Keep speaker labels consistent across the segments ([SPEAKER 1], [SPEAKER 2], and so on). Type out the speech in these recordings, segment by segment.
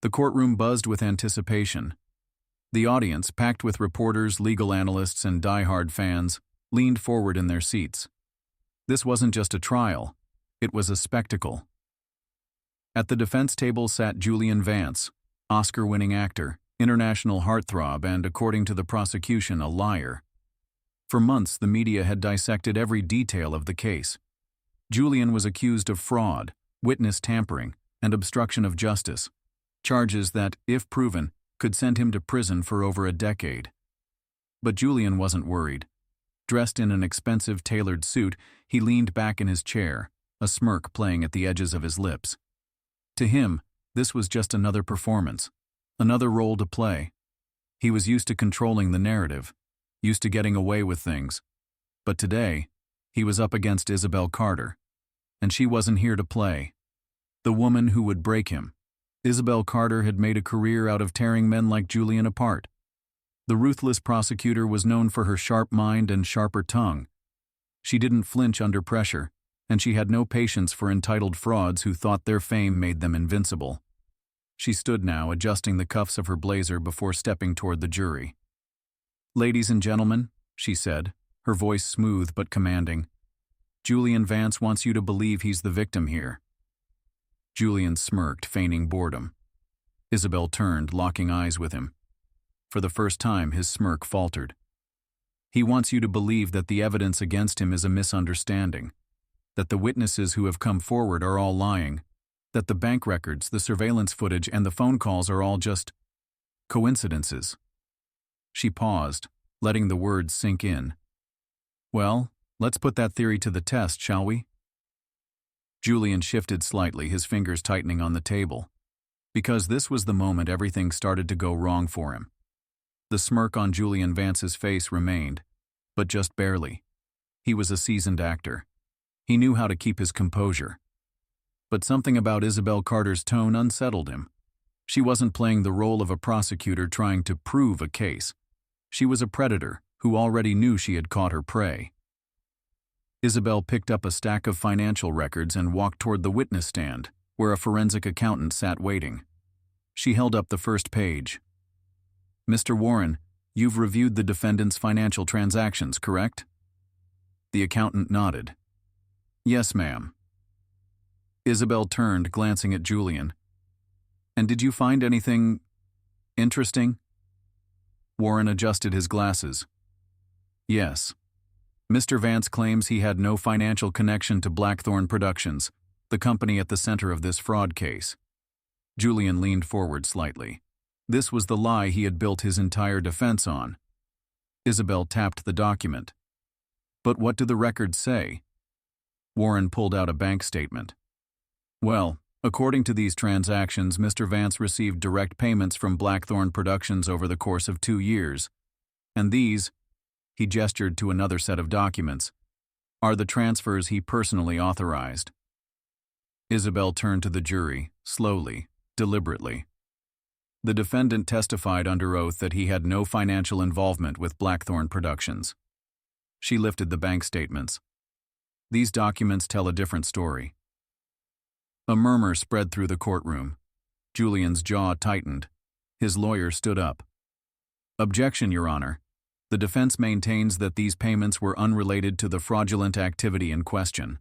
[SPEAKER 1] The courtroom buzzed with anticipation. The audience, packed with reporters, legal analysts, and die-hard fans, leaned forward in their seats. This wasn't just a trial, it was a spectacle. At the defense table sat Julian Vance, Oscar-winning actor, international heartthrob, and, according to the prosecution, a liar. For months, the media had dissected every detail of the case. Julian was accused of fraud, witness tampering, and obstruction of justice, charges that, if proven, could send him to prison for over a decade. But Julian wasn't worried. Dressed in an expensive tailored suit, he leaned back in his chair, a smirk playing at the edges of his lips. To him, this was just another performance, another role to play. He was used to controlling the narrative, used to getting away with things. But today, he was up against Isabel Carter, and she wasn't here to play. The woman who would break him. Isabel Carter had made a career out of tearing men like Julian apart. The ruthless prosecutor was known for her sharp mind and sharper tongue. She didn't flinch under pressure, and she had no patience for entitled frauds who thought their fame made them invincible. She stood now, adjusting the cuffs of her blazer before stepping toward the jury. "Ladies and gentlemen," she said, her voice smooth but commanding, "Julian Vance wants you to believe he's the victim here." Julian smirked, feigning boredom. Isabel turned, locking eyes with him. For the first time, his smirk faltered. "He wants you to believe that the evidence against him is a misunderstanding, that the witnesses who have come forward are all lying, that the bank records, the surveillance footage, and the phone calls are all just coincidences." She paused, letting the words sink in. "Well, let's put that theory to the test, shall we?" Julian shifted slightly, his fingers tightening on the table. Because this was the moment everything started to go wrong for him. The smirk on Julian Vance's face remained, but just barely. He was a seasoned actor. He knew how to keep his composure. But something about Isabel Carter's tone unsettled him. She wasn't playing the role of a prosecutor trying to prove a case. She was a predator who already knew she had caught her prey. Isabel picked up a stack of financial records and walked toward the witness stand, where a forensic accountant sat waiting. She held up the first page. "Mr. Warren, you've reviewed the defendant's financial transactions, correct?" The accountant nodded. "Yes, ma'am." Isabel turned, glancing at Julian. "And did you find anything interesting?" Warren adjusted his glasses. "Yes. Mr. Vance claims he had no financial connection to Blackthorn Productions, the company at the center of this fraud case." Julian leaned forward slightly. This was the lie he had built his entire defense on. Isabel tapped the document. "But what do the records say?" Warren pulled out a bank statement. "Well, according to these transactions, Mr. Vance received direct payments from Blackthorn Productions over the course of 2 years. And these," he gestured to another set of documents, "are the transfers he personally authorized." Isabel turned to the jury, slowly, deliberately. The defendant testified under oath that he had no financial involvement with Blackthorn Productions. She lifted the bank statements. "These documents tell a different story." A murmur spread through the courtroom. Julian's jaw tightened. His lawyer stood up. "Objection, Your Honor. The defense maintains that these payments were unrelated to the fraudulent activity in question."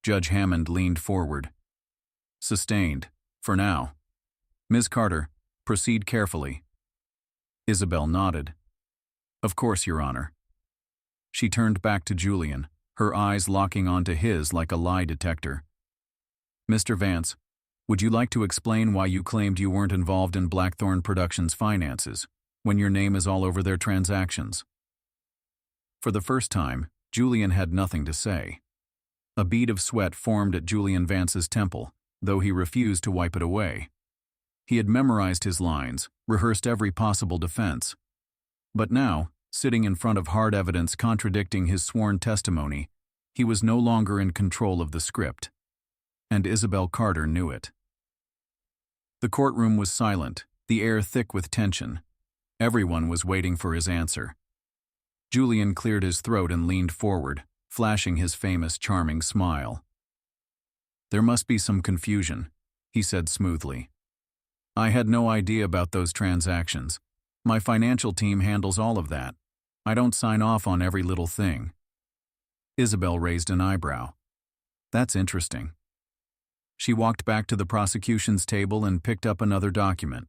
[SPEAKER 1] Judge Hammond leaned forward. "Sustained, for now. Ms. Carter, proceed carefully." Isabel nodded. "Of course, Your Honor." She turned back to Julian, her eyes locking onto his like a lie detector. "Mr. Vance, would you like to explain why you claimed you weren't involved in Blackthorn Productions' finances, when your name is all over their transactions?" For the first time, Julian had nothing to say. A bead of sweat formed at Julian Vance's temple, though he refused to wipe it away. He had memorized his lines, rehearsed every possible defense. But now, sitting in front of hard evidence contradicting his sworn testimony, he was no longer in control of the script. And Isabel Carter knew it. The courtroom was silent, the air thick with tension. Everyone was waiting for his answer. Julian cleared his throat and leaned forward, flashing his famous charming smile. "There must be some confusion," he said smoothly. I had no idea about those transactions. My financial team handles all of that. I don't sign off on every little thing. Isabel raised an eyebrow. That's interesting. She walked back to the prosecution's table and picked up another document.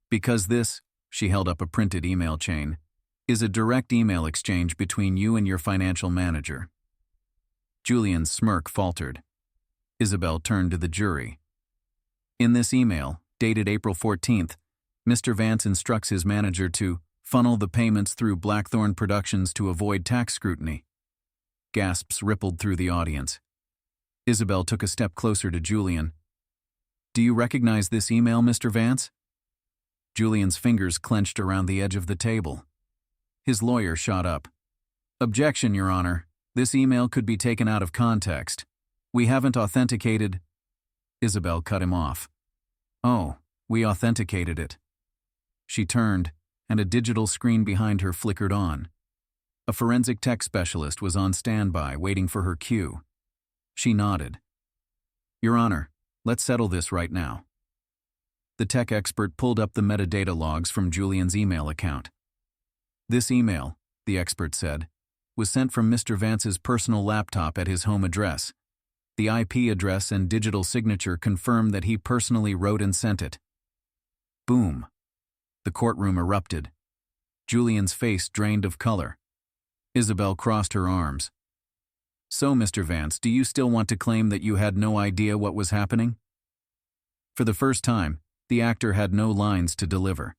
[SPEAKER 1] Because this, she held up a printed email chain, is a direct email exchange between you and your financial manager. Julian's smirk faltered. Isabel turned to the jury. In this email, dated April 14th, Mr. Vance instructs his manager to funnel the payments through Blackthorn Productions to avoid tax scrutiny. Gasps rippled through the audience. Isabel took a step closer to Julian. Do you recognize this email, Mr. Vance? Julian's fingers clenched around the edge of the table. His lawyer shot up. Objection, Your Honor. This email could be taken out of context. We haven't authenticated. Isabel cut him off. Oh, we authenticated it. She turned, and a digital screen behind her flickered on. A forensic tech specialist was on standby, waiting for her cue. She nodded. Your Honor, let's settle this right now. The tech expert pulled up the metadata logs from Julian's email account. This email, the expert said, was sent from Mr. Vance's personal laptop at his home address. The IP address and digital signature confirm that he personally wrote and sent it. Boom. The courtroom erupted. Julian's face drained of color. Isabel crossed her arms. So, Mr. Vance, do you still want to claim that you had no idea what was happening? For the first time, the actor had no lines to deliver.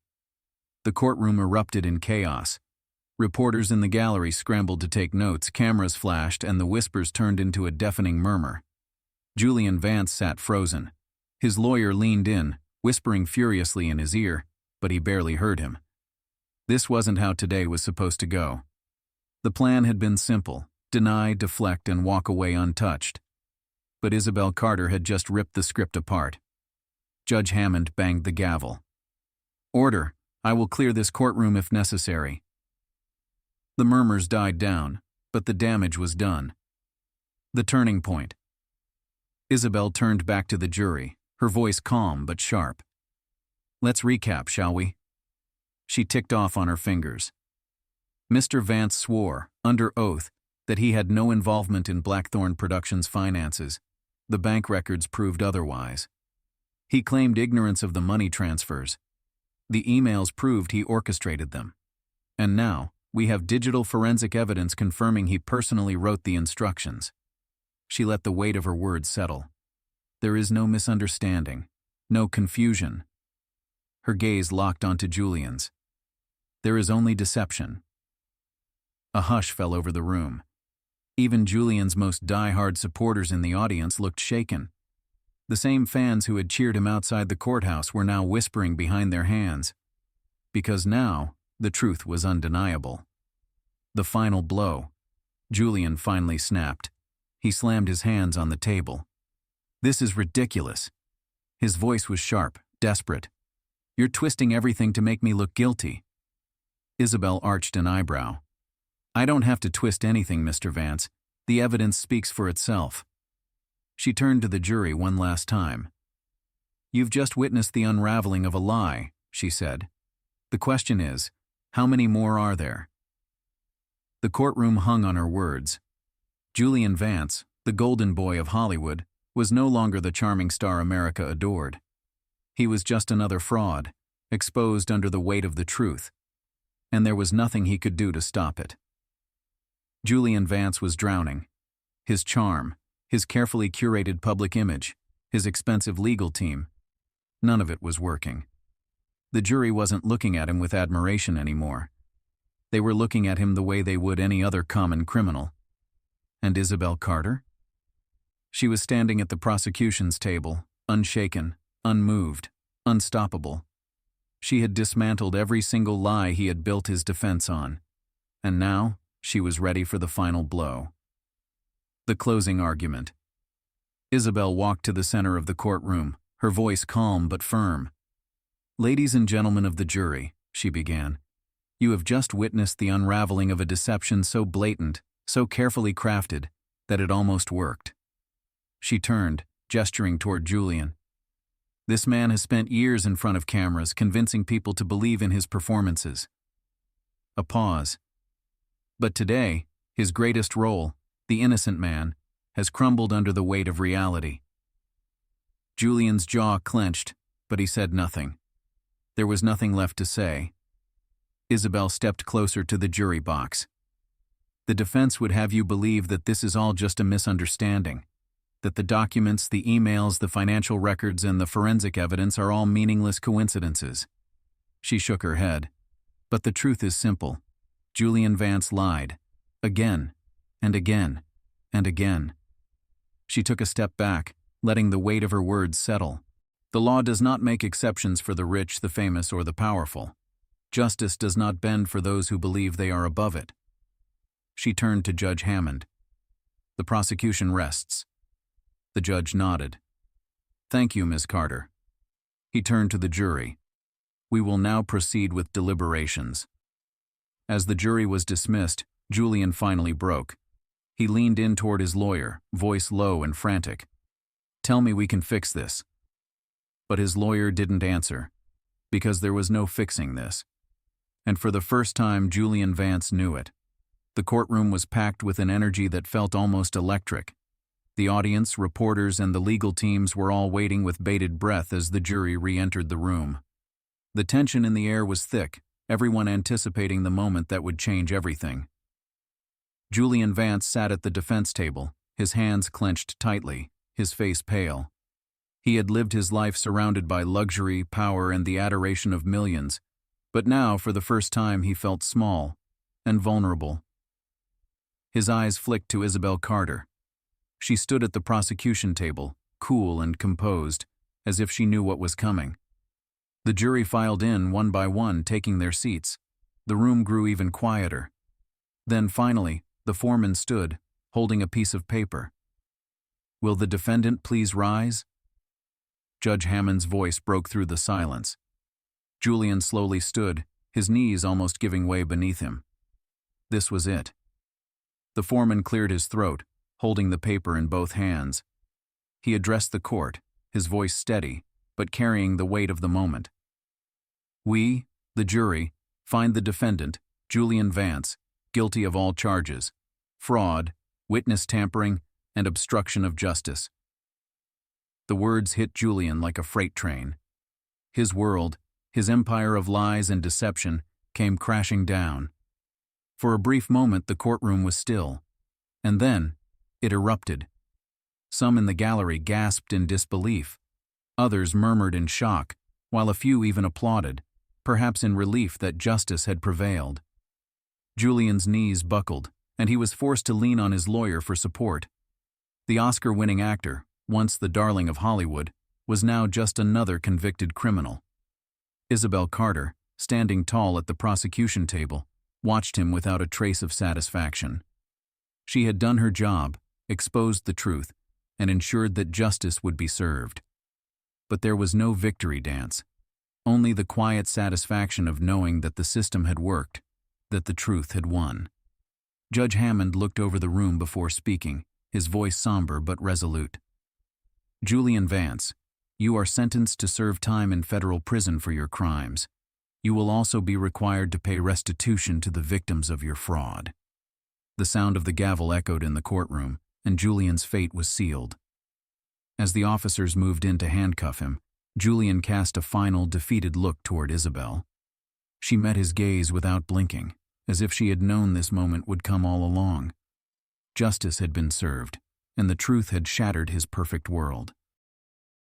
[SPEAKER 1] The courtroom erupted in chaos. Reporters in the gallery scrambled to take notes, cameras flashed, and the whispers turned into a deafening murmur. Julian Vance sat frozen. His lawyer leaned in, whispering furiously in his ear, but he barely heard him. This wasn't how today was supposed to go. The plan had been simple: deny, deflect, and walk away untouched. But Isabel Carter had just ripped the script apart. Judge Hammond banged the gavel. Order! I will clear this courtroom if necessary. The murmurs died down, but the damage was done. The turning point. Isabel turned back to the jury, her voice calm but sharp. Let's recap, shall we? She ticked off on her fingers. Mr. Vance swore, under oath, that he had no involvement in Blackthorn Productions' finances. The bank records proved otherwise. He claimed ignorance of the money transfers. The emails proved he orchestrated them. And now, we have digital forensic evidence confirming he personally wrote the instructions. She let the weight of her words settle. There is no misunderstanding, no confusion. Her gaze locked onto Julian's. There is only deception. A hush fell over the room. Even Julian's most die-hard supporters in the audience looked shaken. The same fans who had cheered him outside the courthouse were now whispering behind their hands. Because now, the truth was undeniable. The final blow. Julian finally snapped. He slammed his hands on the table. This is ridiculous. His voice was sharp, desperate. You're twisting everything to make me look guilty. Isabel arched an eyebrow. I don't have to twist anything, Mr. Vance. The evidence speaks for itself. She turned to the jury one last time. You've just witnessed the unraveling of a lie, she said. The question is, how many more are there? The courtroom hung on her words. Julian Vance, the golden boy of Hollywood, was no longer the charming star America adored. He was just another fraud, exposed under the weight of the truth. And there was nothing he could do to stop it. Julian Vance was drowning. His charm, his carefully curated public image, his expensive legal team, none of it was working. The jury wasn't looking at him with admiration anymore. They were looking at him the way they would any other common criminal. And Isabel Carter? She was standing at the prosecution's table, unshaken, unmoved, unstoppable. She had dismantled every single lie he had built his defense on. And now, she was ready for the final blow. The closing argument. Isabel walked to the center of the courtroom, her voice calm but firm. Ladies and gentlemen of the jury, she began, you have just witnessed the unraveling of a deception so blatant, so carefully crafted, that it almost worked. She turned, gesturing toward Julian. This man has spent years in front of cameras convincing people to believe in his performances. A pause. But today, his greatest role, the innocent man, has crumbled under the weight of reality. Julian's jaw clenched, but he said nothing. There was nothing left to say. Isabel stepped closer to the jury box. The defense would have you believe that this is all just a misunderstanding, that the documents, the emails, the financial records, and the forensic evidence are all meaningless coincidences. She shook her head. But the truth is simple. Julian Vance lied. Again, and again, and again. She took a step back, letting the weight of her words settle. The law does not make exceptions for the rich, the famous, or the powerful. Justice does not bend for those who believe they are above it. She turned to Judge Hammond. The prosecution rests. The judge nodded. Thank you, Ms. Carter. He turned to the jury. We will now proceed with deliberations. As the jury was dismissed, Julian finally broke. He leaned in toward his lawyer, voice low and frantic. Tell me we can fix this. But his lawyer didn't answer, because there was no fixing this. And for the first time, Julian Vance knew it. The courtroom was packed with an energy that felt almost electric. The audience, reporters, and the legal teams were all waiting with bated breath as the jury re-entered the room. The tension in the air was thick, everyone anticipating the moment that would change everything. Julian Vance sat at the defense table, his hands clenched tightly, his face pale. He had lived his life surrounded by luxury, power, and the adoration of millions, but now, for the first time, he felt small and vulnerable. His eyes flicked to Isabel Carter. She stood at the prosecution table, cool and composed, as if she knew what was coming. The jury filed in one by one, taking their seats. The room grew even quieter. Then finally, the foreman stood, holding a piece of paper. Will the defendant please rise? Judge Hammond's voice broke through the silence. Julian slowly stood, his knees almost giving way beneath him. This was it. The foreman cleared his throat, holding the paper in both hands. He addressed the court, his voice steady, but carrying the weight of the moment. We, the jury, find the defendant, Julian Vance, guilty of all charges: fraud, witness tampering, and obstruction of justice. The words hit Julian like a freight train. His world, his empire of lies and deception, came crashing down. For a brief moment the courtroom was still, and then it erupted. Some in the gallery gasped in disbelief. Others murmured in shock, while a few even applauded, perhaps in relief that justice had prevailed. Julian's knees buckled, and he was forced to lean on his lawyer for support. The Oscar-winning actor, once the darling of Hollywood, was now just another convicted criminal. Isabel Carter, standing tall at the prosecution table, watched him without a trace of satisfaction. She had done her job, exposed the truth, and ensured that justice would be served. But there was no victory dance, only the quiet satisfaction of knowing that the system had worked, that the truth had won. Judge Hammond looked over the room before speaking, his voice somber but resolute. Julian Vance, you are sentenced to serve time in federal prison for your crimes. You will also be required to pay restitution to the victims of your fraud. The sound of the gavel echoed in the courtroom, and Julian's fate was sealed. As the officers moved in to handcuff him, Julian cast a final, defeated look toward Isabel. She met his gaze without blinking, as if she had known this moment would come all along. Justice had been served, and the truth had shattered his perfect world.